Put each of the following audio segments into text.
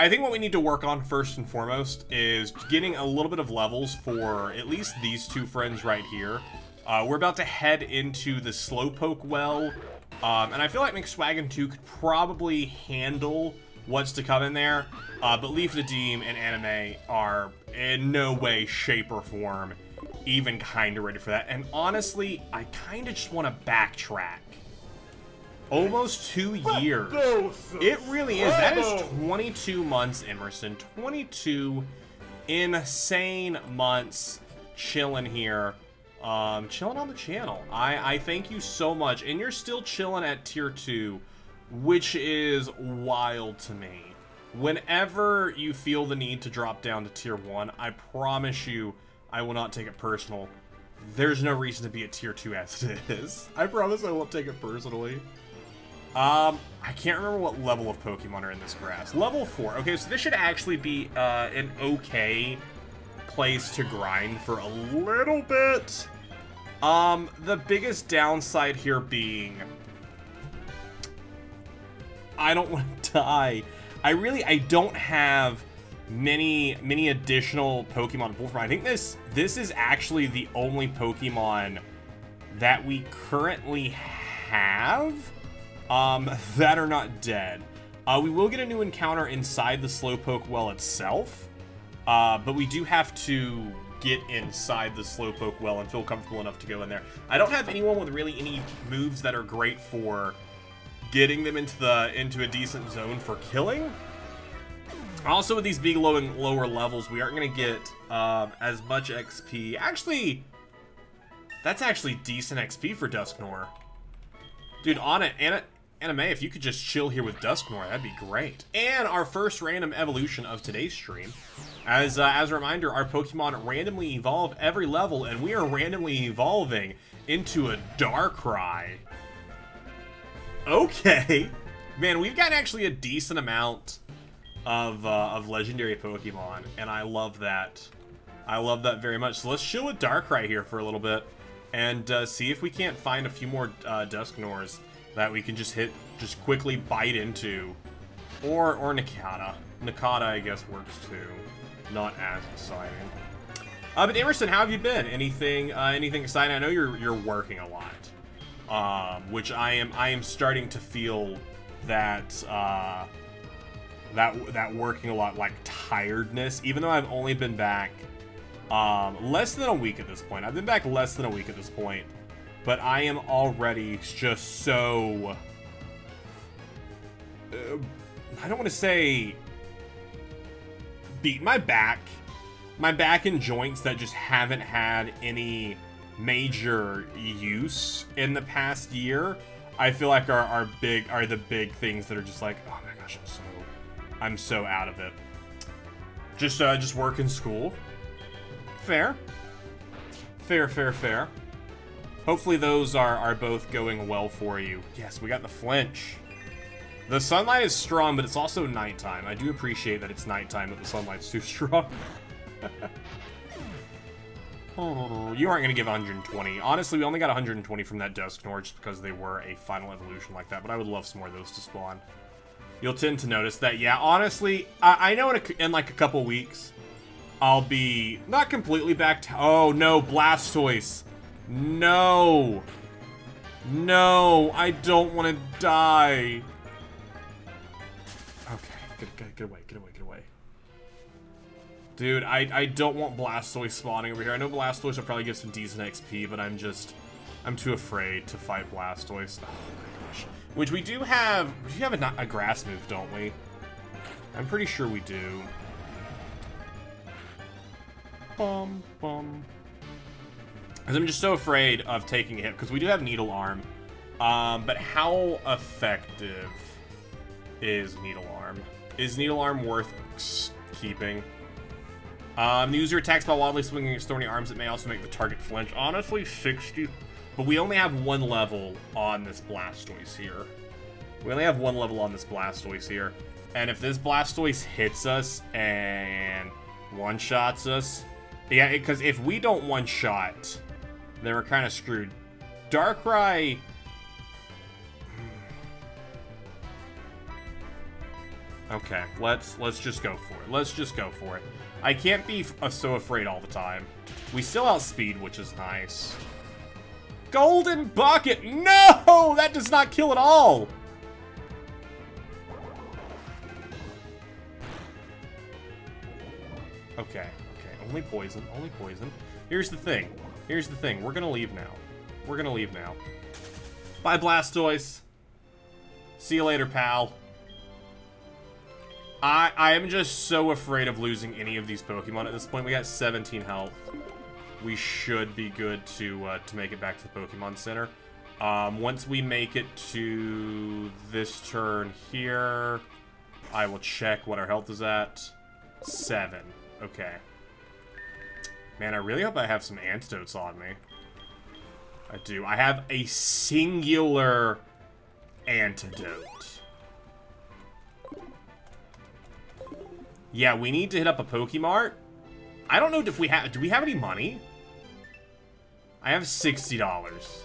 I think what we need to work on first and foremost is getting a little bit of levels for at least these two friends right here. We're about to head into the Slowpoke well, and I feel like McSwaggin 2 could probably handle what's to come in there, but Leaf Nadim and Anime are in no way, shape, or form even kind of ready for that. And honestly, I kind of just want to backtrack. Almost 2 years. It really is. That is 22 months, Emerson. 22 insane months chilling here. Chilling on the channel. I thank you so much. And you're still chilling at tier 2, which is wild to me. Whenever you feel the need to drop down to tier 1, I promise you I will not take it personal. There's no reason to be at tier 2 as it is. I promise I won't take it personally. I can't remember what level of Pokemon are in this grass. Level 4. Okay, so this should actually be an okay place to grind for a little bit. The biggest downside here being I don't want to die. I don't have many additional Pokemon to pull from. I think this is actually the only Pokemon that we currently have that are not dead. We will get a new encounter inside the Slowpoke well itself, but we do have to get inside the Slowpoke well and feel comfortable enough to go in there. I don't have anyone with really any moves that are great for getting them into a decent zone for killing. Also, with these being lower levels, we aren't going to get as much XP. Actually, that's actually decent XP for Dusknoir. Dude, on it, Anime, if you could just chill here with Dusknoir, that'd be great. And our first random evolution of today's stream. As a reminder, our Pokemon randomly evolve every level, and we are randomly evolving into a Darkrai. Okay. Man, we've got actually a decent amount of legendary Pokemon, and I love that. I love that very much. So let's chill with Darkrai here for a little bit, and see if we can't find a few more Dusknoirs that we can just quickly bite into, or Nakata. Nakata, I guess, works too. Not as exciting. But Emerson, how have you been? Anything exciting? I know you're working a lot, which I am starting to feel that that working a lot, like, tiredness. Even though I've only been back less than a week at this point. I've been back less than a week at this point. But I am already just so... I don't want to say... beat. My back and joints that just haven't had any major use in the past year, I feel like are the big things that are just like, oh my gosh, I'm so out of it. Just work in school. Fair. Fair. Hopefully those are both going well for you. Yes, we got the flinch. The sunlight is strong, but it's also nighttime. I do appreciate that it's nighttime, but the sunlight's too strong. Oh, you aren't going to give 120. Honestly, we only got 120 from that Dusknoir just because they were a final evolution like that, but I would love some more of those to spawn. You'll tend to notice that, yeah, honestly, I know in like a couple weeks, I'll be not completely back to... Oh, no, Blastoise. No, I don't want to die. Okay, get away. Dude, I don't want Blastoise spawning over here. I know Blastoise will probably give some decent XP, but I'm too afraid to fight Blastoise. Oh my gosh. Which we do have a grass move, don't we? I'm pretty sure we do. Bum. Because I'm just so afraid of taking a hit, because we do have Needle Arm. But how effective is Needle Arm? Is Needle Arm worth keeping? The user attacks by wildly swinging its thorny arms. It may also make the target flinch. Honestly, 60. But we only have one level on this Blastoise here. And if this Blastoise hits us and one-shots us... Yeah, because if we don't one-shot... then we're kind of screwed. Darkrai... Okay, let's just go for it. Let's just go for it. I can't be so afraid all the time. We still outspeed, which is nice. Golden bucket! No! That does not kill at all! Okay, only poison, only poison. Here's the thing. We're gonna leave now. Bye, Blastoise. See you later, pal. I am just so afraid of losing any of these Pokemon at this point. We got 17 health. We should be good to make it back to the Pokemon Center. Once we make it to this turn here, I will check what our health is at. 7. Okay. Man, I really hope I have some antidotes on me. I do. I have a singular antidote. Yeah, we need to hit up a Pokemart. I don't know if we have... Do we have any money? I have $60.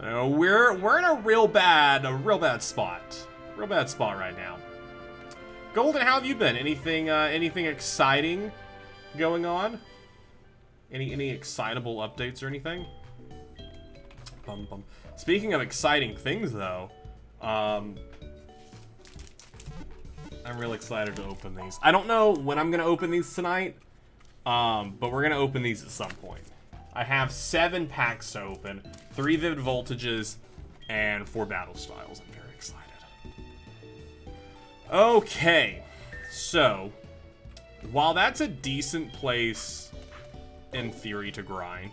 We're in a real bad spot. Real bad spot right now. Golden, how have you been? Anything exciting going on? Any excitable updates or anything? Bum, bum. Speaking of exciting things, though, I'm real excited to open these. I don't know when I'm gonna open these tonight, but we're gonna open these at some point. I have 7 packs to open, 3 Vivid Voltages, and 4 Battle Styles. I'm very excited. Okay, so while that's a decent place in theory to grind,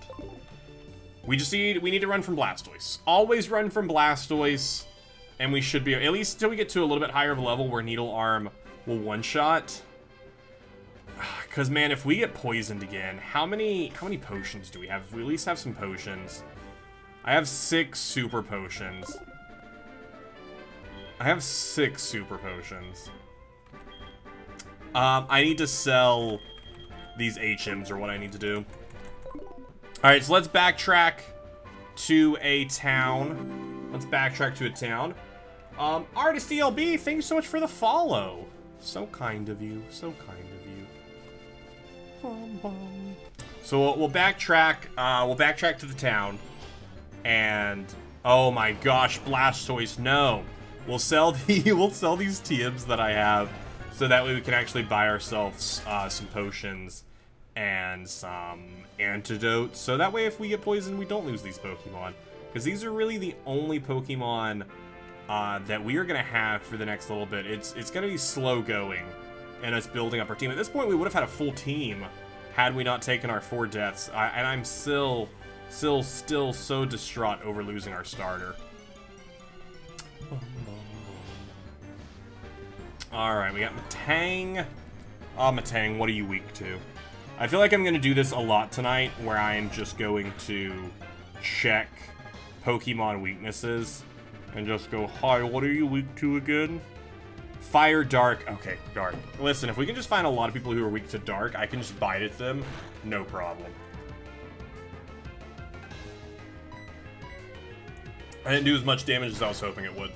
we need to run from Blastoise. Always run from Blastoise, and we should be, at least until we get to a little bit higher of a level where Needle Arm will one-shot. Because, man, if we get poisoned again, how many potions do we have? If we at least have some potions. I have 6 super potions. I need to sell these HMs or what I need to do. Alright, so let's backtrack to a town. Artist ELB, thank you so much for the follow. So kind of you. So we'll backtrack. We'll backtrack to the town, and oh my gosh, Blastoise, no! We'll sell these TMs that I have, so that way we can actually buy ourselves some potions and some antidotes. So that way, if we get poisoned, we don't lose these Pokemon, because these are really the only Pokemon that we are gonna have for the next little bit. It's gonna be slow going, and us building up our team. At this point, we would have had a full team had we not taken our 4 deaths. And I'm still so distraught over losing our starter. Alright, we got Matang. Matang, what are you weak to? I feel like I'm going to do this a lot tonight, where I am just going to check Pokemon weaknesses and just go, hi, what are you weak to again? Fire, Dark. Okay, Dark. Listen, if we can just find a lot of people who are weak to Dark, I can just bite at them. No problem. I didn't do as much damage as I was hoping it would.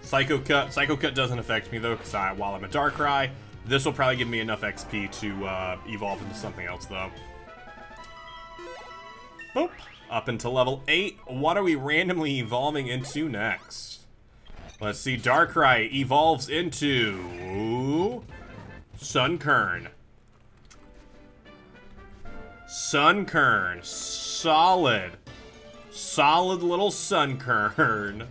Psycho Cut. Psycho Cut doesn't affect me, though, because while I'm a Darkrai, this will probably give me enough XP to evolve into something else, though. Boop. Up until level 8. What are we randomly evolving into next? Let's see. Darkrai evolves into Sunkern. Sunkern. Solid. Solid little Sunkern.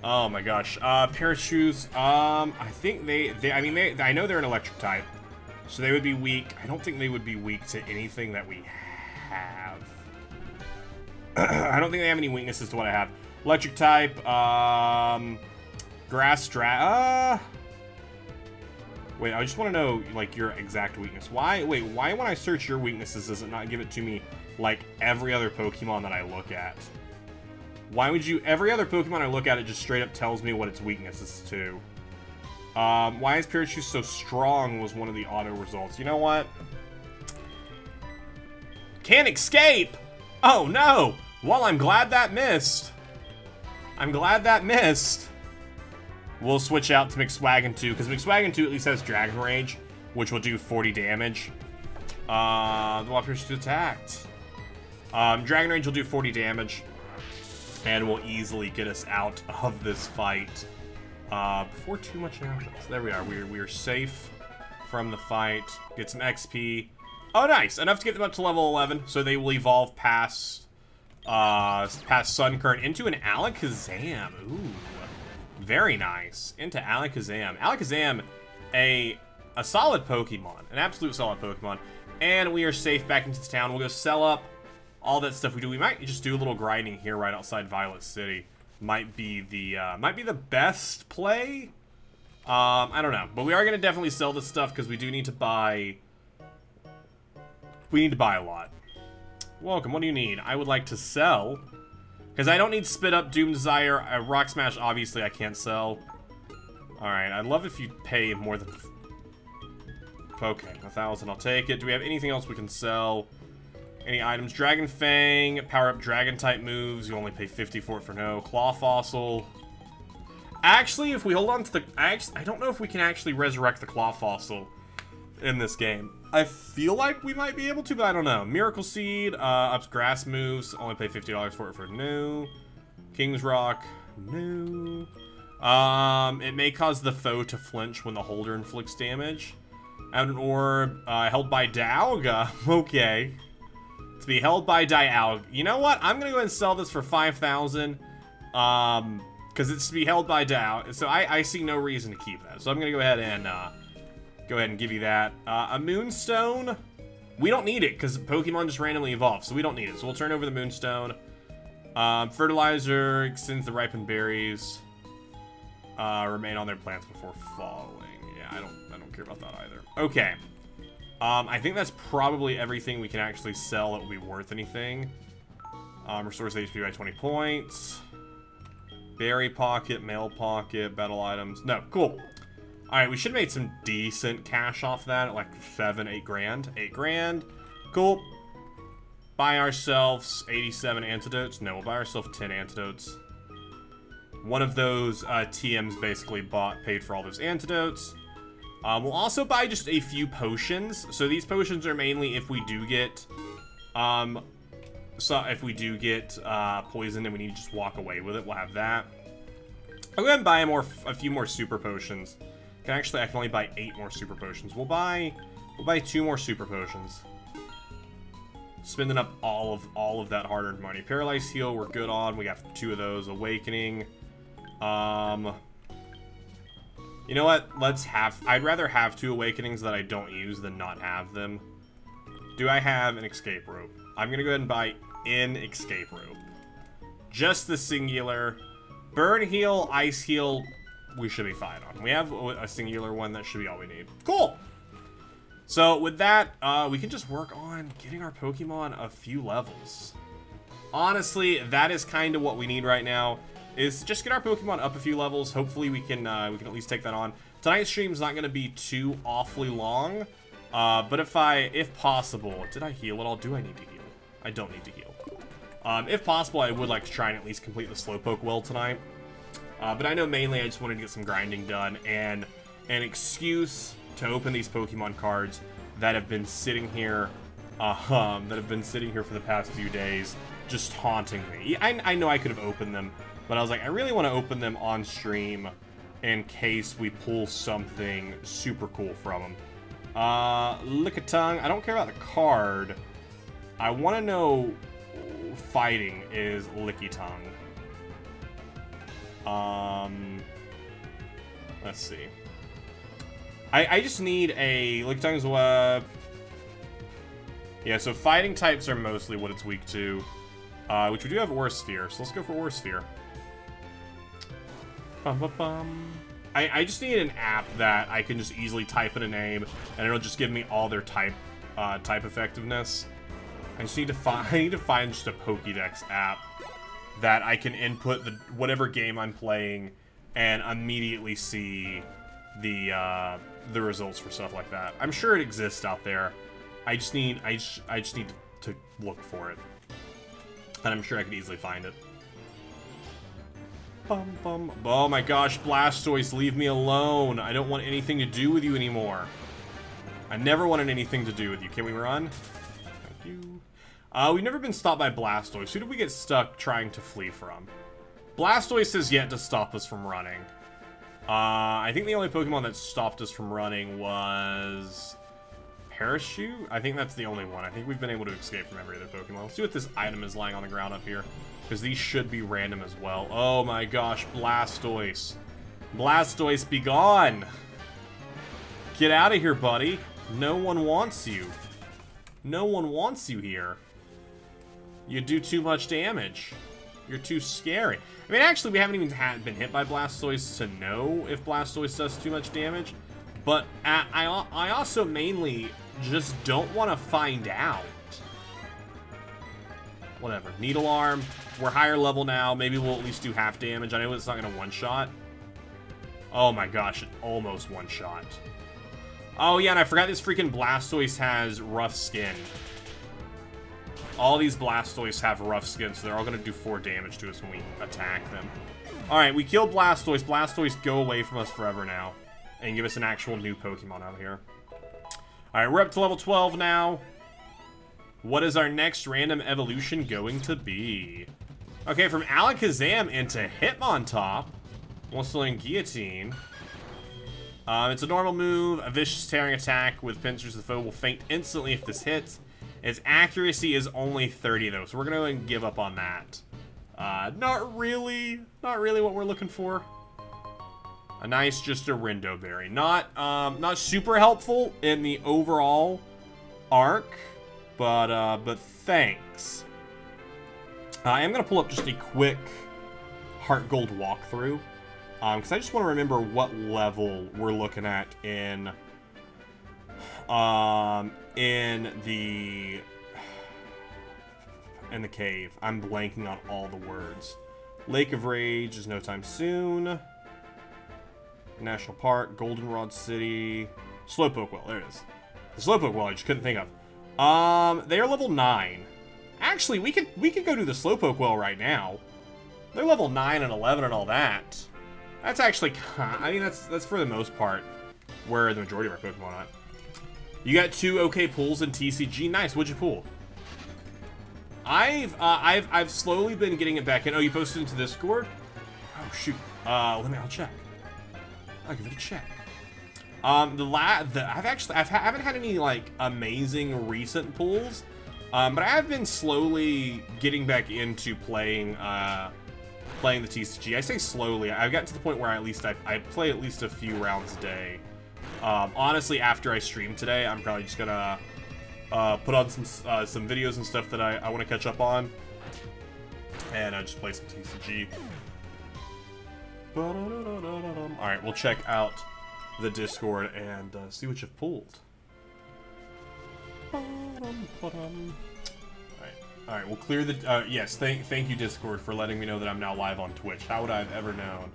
Oh my gosh. Pair of shoes. I think I know they're an electric type, so they would be weak. I don't think they would be weak to anything that we have. I don't think they have any weaknesses to what I have. Electric type, Grass wait, I just want to know, like, your exact weakness. Why when I search your weaknesses does it not give it to me, like, every other Pokemon that I look at? Why would you... Every other Pokemon I look at, it just straight up tells me what its weakness is to. Why is Pikachu so strong was one of the auto results. You know what? Can't escape! Oh, no! Well, I'm glad that missed. I'm glad that missed. We'll switch out to McSwaggin 2, because McSwaggin 2 at least has Dragon Rage, which will do 40 damage. The Water is attacked. Dragon Rage will do 40 damage, and will easily get us out of this fight. Before too much happens. There we are. We are safe from the fight. Get some XP. Oh, nice. Enough to get them up to level 11, so they will evolve past Sunkern into an Alakazam. Ooh. Very nice. Into Alakazam. Alakazam, a solid Pokemon. An absolute solid Pokemon. And we are safe back into the town. We'll go sell up all that stuff we do. We might just do a little grinding here right outside Violet City. Might be the best play. I don't know. But we are going to definitely sell this stuff because we do need to buy... We need to buy a lot. Welcome. What do you need? I would like to sell... Because I don't need Spit Up, Doom Desire, Rock Smash, obviously I can't sell. Alright, I'd love if you pay more than... Okay, 1,000, I'll take it. Do we have anything else we can sell? Any items? Dragon Fang, power up Dragon type moves. You only pay 50 for it for no. Claw Fossil. Actually, if we hold on to the... I don't know if we can actually resurrect the Claw Fossil in this game. I feel like we might be able to, but I don't know. Miracle Seed, ups grass moves. Only pay $50 for it for no. King's Rock, no. It may cause the foe to flinch when the holder inflicts damage. Out an orb, held by Dialga. Okay. To be held by Dialga. You know what? I'm gonna go ahead and sell this for 5,000. Because it's to be held by Dialga. So I see no reason to keep that. So I'm gonna go ahead and give you that. A Moonstone. We don't need it because Pokemon just randomly evolve, so we don't need it. So we'll turn over the Moonstone. Fertilizer extends the ripened berries. Remain on their plants before falling. Yeah, I don't care about that either. Okay. I think that's probably everything we can actually sell that will be worth anything. Restores HP by 20 points. Berry Pocket, Mail Pocket, Battle Items. No, cool. Alright, we should have made some decent cash off that, like 8 grand. 8 grand. Cool. Buy ourselves 87 antidotes. No, we'll buy ourselves 10 antidotes. One of those TMs basically paid for all those antidotes. We'll also buy just a few potions. So these potions are mainly if we do get poisoned and we need to just walk away with it, we'll have that. I'll go ahead and buy a few more super potions. I can only buy 8 more super potions. We'll buy 2 more super potions. Spending up all of that hard-earned money. Paralyzed Heal, we're good on. We got 2 of those. Awakening. You know what? I'd rather have 2 Awakenings that I don't use than not have them. Do I have an Escape Rope? I'm gonna go ahead and buy an Escape Rope. Just the singular. Burn Heal, Ice Heal, we should be fine on. We have a singular one, that should be all we need. Cool! So, with that, we can just work on getting our Pokemon a few levels. Honestly, that is kind of what we need right now, is just get our Pokemon up a few levels. Hopefully we can at least take that on. Tonight's stream's not going to be too awfully long, but if possible, did I heal at all? Do I need to heal? I don't need to heal. If possible, I would like to try and at least complete the Slowpoke well tonight. But I know mainly I just wanted to get some grinding done and an excuse to open these Pokemon cards that have been sitting here, for the past few days, just taunting me. I know I could have opened them, but I was like, I really want to open them on stream in case we pull something super cool from them. Lickitung, I don't care about the card. I want to know fighting is Lickitung. Let's see. I just need a Lickitung's Web. Yeah, so fighting types are mostly what it's weak to. Which we do have Aura Sphere, so let's go for Aura Sphere. I just need an app that I can just easily type in a name, and it'll just give me all their type effectiveness. I just need to find just a Pokédex app that I can input whatever game I'm playing and immediately see the results for stuff like that. I'm sure it exists out there. I just need to look for it, and I'm sure I could easily find it. Bum, bum. Oh my gosh, Blastoise, leave me alone. I don't want anything to do with you anymore. I never wanted anything to do with you. Can we run? Thank you. We've never been stopped by Blastoise. Who did we get stuck trying to flee from? Blastoise has yet to stop us from running. I think the only Pokemon that stopped us from running was Parachute. I think that's the only one. I think we've been able to escape from every other Pokemon. Let's see what this item is lying on the ground up here, because these should be random as well. Oh my gosh, Blastoise. Blastoise, be gone. Get out of here, buddy. No one wants you. No one wants you here. You do too much damage. You're too scary. I mean, actually, we haven't even been hit by Blastoise to know if Blastoise does too much damage. But I also mainly just don't want to find out. Whatever. Needle Arm. We're higher level now. Maybe we'll at least do half damage. I know it's not going to one-shot. Oh my gosh, it almost one-shot. Oh yeah, and I forgot this freaking Blastoise has rough skin. All these Blastoise have rough skin, so they're all going to do 4 damage to us when we attack them. Alright, we killed Blastoise. Blastoise, go away from us forever now. And give us an actual new Pokemon out here. Alright, we're up to level 12 now. What is our next random evolution going to be? Okay, from Alakazam into Hitmontop. Wants to learn Guillotine. It's a normal move. A vicious tearing attack with pincers. The foe will faint instantly if this hits. Its accuracy is only 30 though, so we're gonna give up on that. Not really what we're looking for. A nice, just a Rindo Berry. Not super helpful in the overall arc, but thanks. I am gonna pull up just a quick HeartGold walkthrough, because I just want to remember what level we're looking at in the cave. I'm blanking on all the words. Lake of Rage is no time soon. National Park, Goldenrod City, Slowpoke Well, there it is. The Slowpoke Well I just couldn't think of. They are level 9. Actually, we could go to the Slowpoke Well right now. They're level 9 and 11 and all that. That's actually, I mean, that's for the most part where the majority of our Pokemon are at. You got 2 okay pulls in TCG. Nice. What'd you pull? I've slowly been getting it back in. Oh, you posted into Discord? Oh shoot. I'll check. I'll give it a check. I haven't had any like amazing recent pulls, but I have been slowly getting back into playing the TCG. I say slowly. I've gotten to the point where I play at least a few rounds a day. Honestly, after I stream today, I'm probably just gonna put on some videos and stuff that I want to catch up on, and just play some TCG. Alright, we'll check out the Discord and see what you've pulled. Alright, we'll clear the... yes, thank you, Discord, for letting me know that I'm now live on Twitch. How would I have ever known?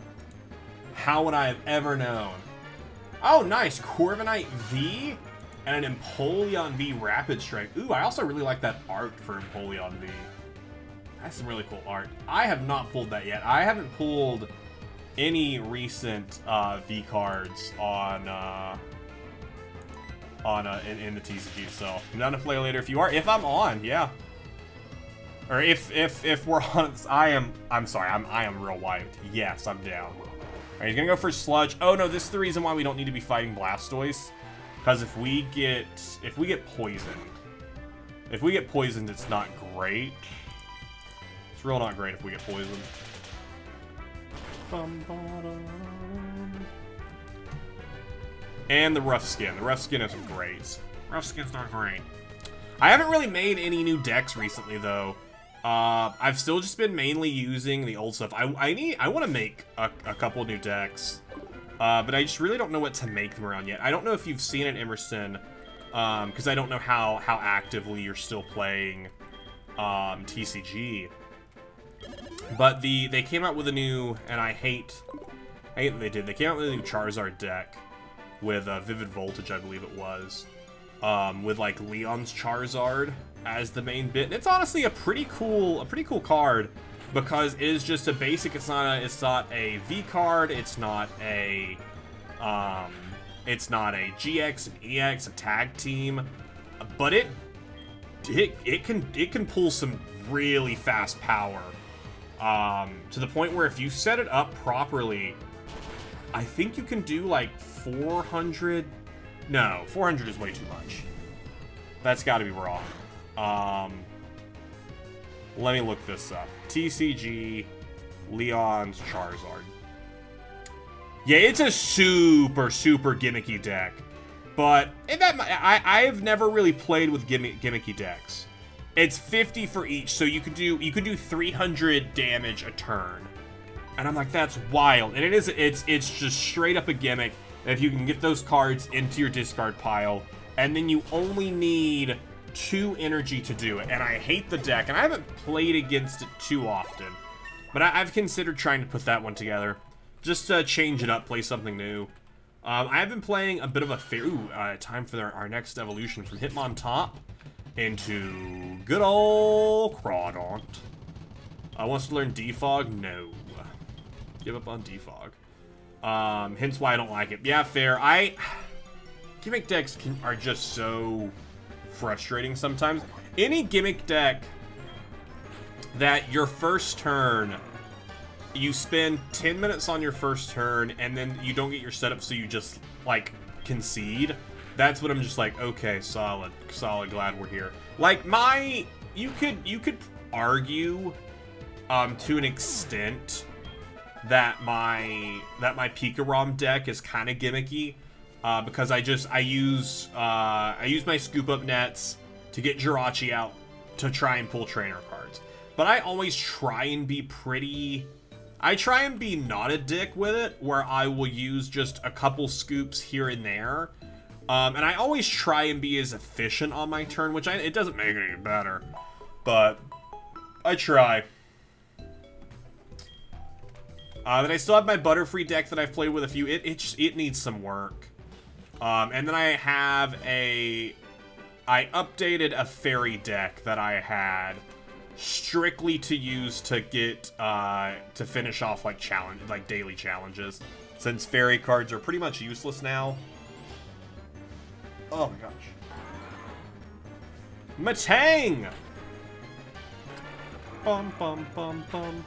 How would I have ever known? Oh, nice! Corviknight V and an Empoleon V Rapid Strike. Ooh, I also really like that art for Empoleon V. That's some really cool art. I have not pulled that yet. I haven't pulled any recent V cards on in the TCG, so I'm down to play later if you are. If I'm on, yeah. Or if we're on, I am real wiped. Yes, I'm down. Alright, he's gonna go for Sludge. Oh no, this is the reason why we don't need to be fighting Blastoise. Because if we get poisoned, it's not great. It's real not great if we get poisoned. And the rough skin. The rough skin isn't great. Rough skin's not great. I haven't really made any new decks recently though. I've still just been mainly using the old stuff. I want to make a couple new decks, but I just really don't know what to make them around yet. I don't know if you've seen it, Emerson, because I don't know how actively you're still playing TCG. But they came out with a new, and I hate that they did. They came out with a new Charizard deck with Vivid Voltage, I believe it was, with like Leon's Charizard as the main bit. And it's honestly a pretty cool card, because it is just a basic. It's not a V card. It's not a GX, an EX, a tag team, but it can pull some really fast power, to the point where if you set it up properly, I think you can do like 400. No, 400 is way too much. That's got to be wrong. Let me look this up. TCG, Leon's Charizard. Yeah, it's a super gimmicky deck. But I've never really played with gimmicky decks. It's 50 for each, so you could do 300 damage a turn. And I'm like, that's wild. And it's just straight up a gimmick. If you can get those cards into your discard pile, and then you only need 2 energy to do it. And I hate the deck, and I haven't played against it too often. But I've considered trying to put that one together. Just to change it up, play something new. I've been playing a bit of a time for our next evolution from Hitmontop into good old Crawdaunt. Wants to learn Defog? No. Give up on Defog. Hence why I don't like it. Yeah, fair. Gimmick decks are just so frustrating sometimes. Any gimmick deck that your first turn, you spend 10 minutes on your first turn, and then you don't get your setup, so you just, like, concede. That's what I'm just like, okay, solid, glad we're here. Like, you could argue, to an extent, that my Pikarom deck is kind of gimmicky, because I use my scoop up nets to get Jirachi out to try and pull trainer cards. But I always try and be not a dick with it, where I will use just a couple scoops here and there. And I always try and be as efficient on my turn, which it doesn't make it any better, but I try. Then I still have my Butterfree deck that I've played with a few. It needs some work. And then I updated a fairy deck that I had strictly to use to get to finish off like daily challenges, since fairy cards are pretty much useless now. Oh my gosh. Matang! Bum bum bum bum.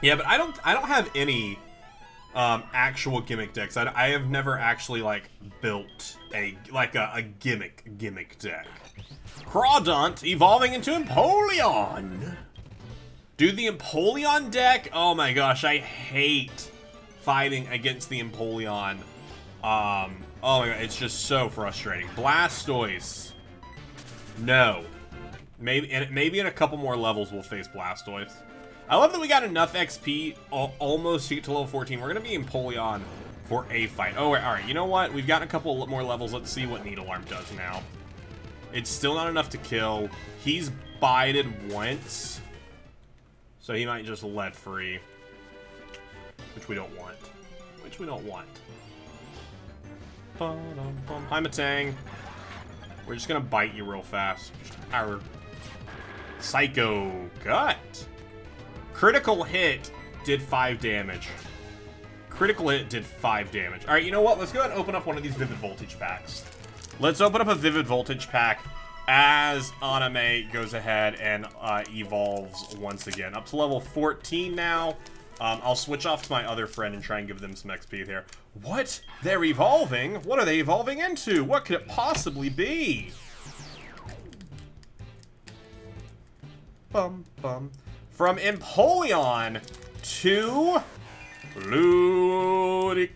Yeah, but I don't have any actual gimmick decks. I have never actually like built a gimmick deck. Crawdaunt evolving into Empoleon. Dude, the Empoleon deck, oh my gosh, I hate fighting against the Empoleon. Oh my god, it's just so frustrating. Blastoise. No. Maybe in a couple more levels we'll face Blastoise. I love that we got enough XP almost to get to level 14. We're going to be Empoleon for a fight. Oh, alright. You know what? We've gotten a couple more levels. Let's see what Needlearm does now. It's still not enough to kill. He's bited once, so he might just let free. Which we don't want. Hi, Matang. We're just going to bite you real fast. Our Psycho Gut. Critical hit did 5 damage. Critical hit did 5 damage. Alright, you know what? Let's go ahead and open up one of these Vivid Voltage packs. Let's open up a Vivid Voltage pack as Anime goes ahead and evolves once again. Up to level 14 now. I'll switch off to my other friend and try and give them some XP here. What? They're evolving? What are they evolving into? What could it possibly be? Bum, bum. From Empoleon to Ludicolo.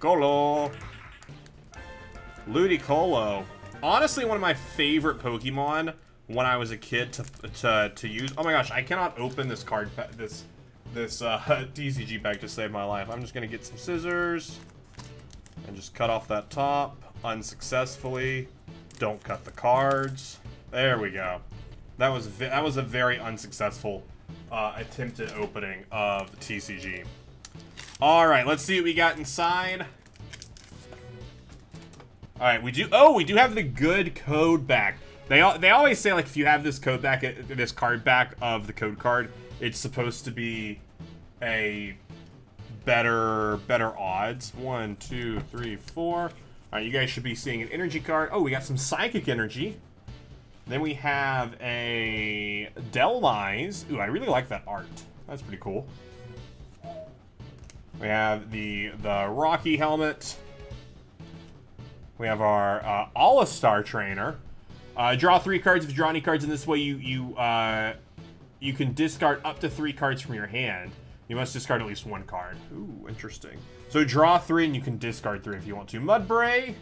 Ludicolo. Honestly, one of my favorite Pokemon when I was a kid to use. Oh my gosh, I cannot open this card this TCG pack to save my life. I'm just gonna get some scissors and just cut off that top unsuccessfully. Don't cut the cards. There we go. That was a very unsuccessful attempted opening of TCG. All right, let's see what we got inside. Alright, we do have the good code back. They always say, like, if you have this code back, this card back of the code card, it's supposed to be a better odds. 1, 2, 3, 4. Alright, you guys should be seeing an energy card. Oh, we got some psychic energy. Then we have a Delmise. Ooh, I really like that art. That's pretty cool. We have the Rocky helmet. We have our All-Star trainer. Draw 3 cards. If you draw any cards in this way, you can discard up to 3 cards from your hand. You must discard at least 1 card. Ooh, interesting. So draw 3 and you can discard 3 if you want to. Mudbray.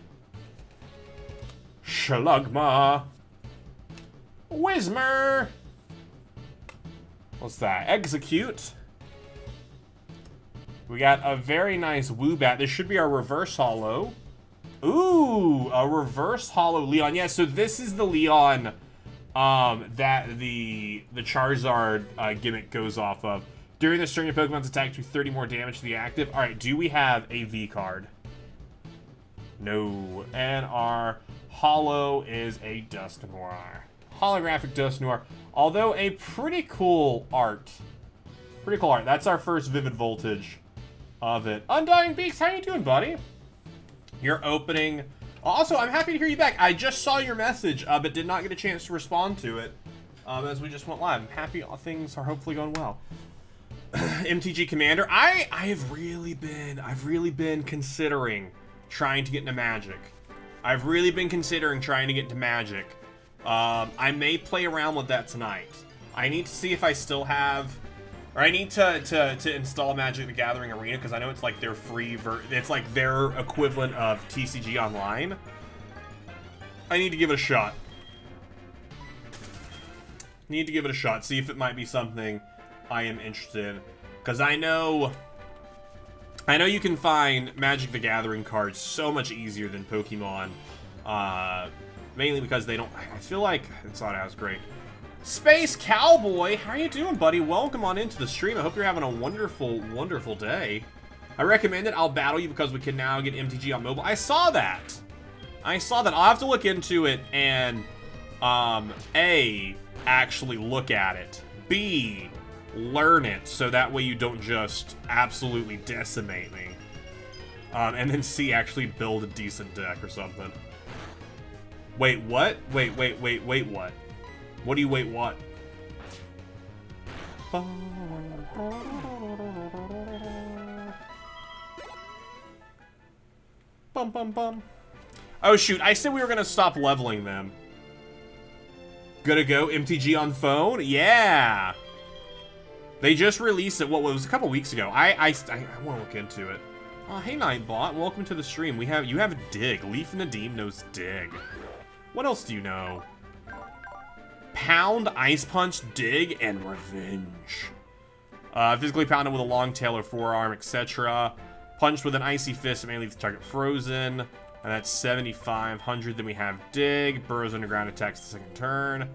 Shlugma. Whismer. What's that? Execute. We got a very nice Woobat. This should be our reverse holo. Ooh, a reverse holo Leon. Yeah, so this is the Leon that the Charizard gimmick goes off of. During this turn, your Pokemon's attack do 30 more damage to the active. All right, do we have a V card? No. And our holo is a Dusknoir. Holographic Dusknoir. Although a pretty cool art. Pretty cool art. That's our first Vivid Voltage of it. Undying Beaks, how you doing, buddy? You're opening. Also, I'm happy to hear you back. I just saw your message, but did not get a chance to respond to it as we just went live. I'm happy things are hopefully going well. MTG Commander, I've really been considering trying to get into Magic. I've really been considering trying to get into Magic. I may play around with that tonight. I need to see if I still have, or I need to install Magic the Gathering Arena, because I know it's like their free it's like their equivalent of TCG Online. I need to give it a shot. Need to give it a shot, see if it might be something I am interested in. Because I know you can find Magic the Gathering cards so much easier than Pokemon. Mainly because they don't, I feel like it's not as great. Space Cowboy, how are you doing, buddy? Welcome on into the stream. I hope you're having a wonderful, wonderful day. I recommend it. I'll battle you because we can now get MTG on mobile. I saw that. I'll have to look into it and, A, actually look at it. B, learn it so that way you don't just absolutely decimate me. And then C, actually build a decent deck or something. Wait, what? Wait, what? What do you wait, what? Bum, bum, bum. Oh, shoot. I said we were going to stop leveling them. Gonna go MTG on phone? Yeah! They just released it, what was a couple weeks ago. I want to look into it. Oh, hey, Nightbot. Welcome to the stream. You have Dig. Leaf Nadim knows Dig. What else do you know? Pound, Ice Punch, Dig, and Revenge. Physically pounded with a long tail or forearm, etc. Punched with an Icy Fist, it may leave the target frozen. And that's 7,500. Then we have Dig, Burrows Underground attacks the second turn.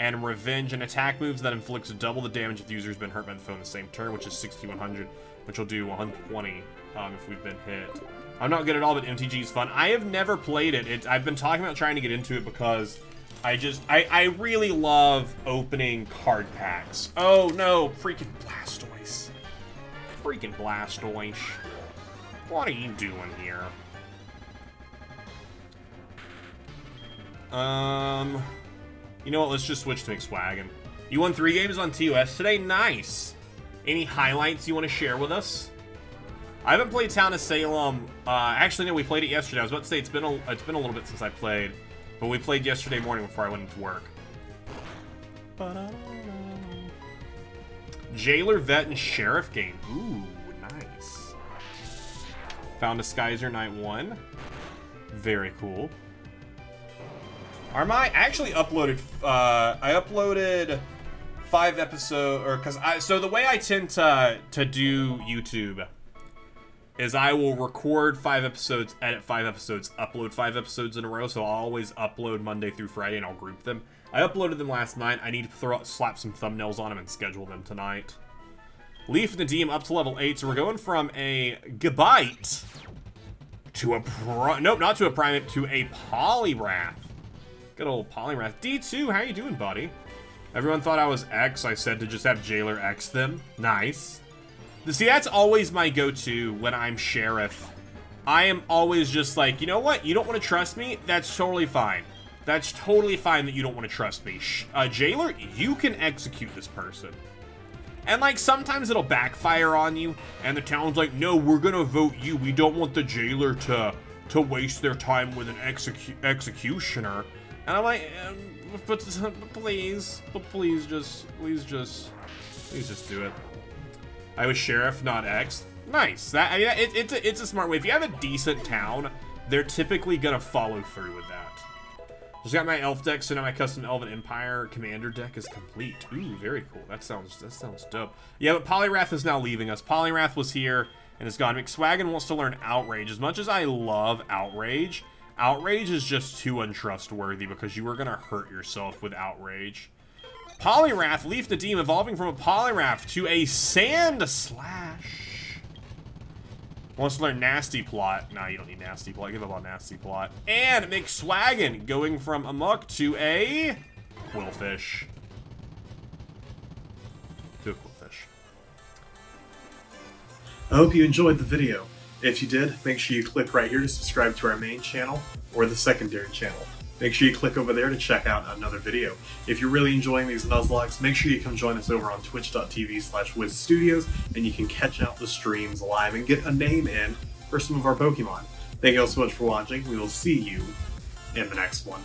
And Revenge, an attack moves that inflicts double the damage if the user's been hurt by the foe in the same turn, which is 6,100, which will do 120 if we've been hit. I'm not good at all, but MTG is fun. I have never played it. I've been talking about trying to get into it because I really love opening card packs. Oh no, freaking Blastoise. Freaking Blastoise. What are you doing here? You know what, let's just switch to McSwaggin. You won 3 games on TOS today? Nice! Any highlights you want to share with us? I haven't played Town of Salem. Actually, no, we played it yesterday. I was about to say it's been a little bit since I played, but we played yesterday morning before I went into work. Jailer, Vet, and Sheriff game. Ooh, nice. Found a Skyzer Night 1. Very cool. I actually uploaded, I uploaded 5 episodes, so the way I tend to do YouTube is I will record 5 episodes, edit 5 episodes, upload 5 episodes in a row, so I'll always upload Monday through Friday and I'll group them. I uploaded them last night. I need to slap some thumbnails on them and schedule them tonight. Leaf Nadim up to level 8, so we're going from a Gabite To a nope, not to a Primeape, to a Poliwrath. Good old Poliwrath. D2, how you doing, buddy? Everyone thought I was X. I said to just have Jailer X them. Nice. See, that's always my go-to when I'm Sheriff. I am always just like, you know what? You don't want to trust me? That's totally fine. That's totally fine that you don't want to trust me. Jailer, you can execute this person. And, like, sometimes it'll backfire on you, and the town's like, no, we're gonna vote you. We don't want the Jailer to waste their time with an executioner. And I'm like, but please just do it. I was Sheriff, not X. Nice. That, I mean, it's a smart way. If you have a decent town, they're typically gonna follow through with that. Just got my elf deck, so now my custom Elven Empire commander deck is complete. Ooh, very cool. That sounds dope. Yeah, but Poliwrath is now leaving us. Poliwrath was here and is gone. McSwaggin wants to learn Outrage. As much as I love Outrage, Outrage is just too untrustworthy because you are gonna hurt yourself with Outrage. Poliwrath, Leaf the Deem, evolving from a Poliwrath to a Sand Slash. Wants to learn Nasty Plot. Nah, you don't need Nasty Plot. Give up on Nasty Plot. And McSwaggin going from Amok to a Quillfish. To a Quillfish. I hope you enjoyed the video. If you did, make sure you click right here to subscribe to our main channel or the secondary channel. Make sure you click over there to check out another video. If you're really enjoying these Nuzlocks, make sure you come join us over on twitch.tv/WizStudios, and you can catch out the streams live and get a name in for some of our Pokemon. Thank you all so much for watching. We will see you in the next one.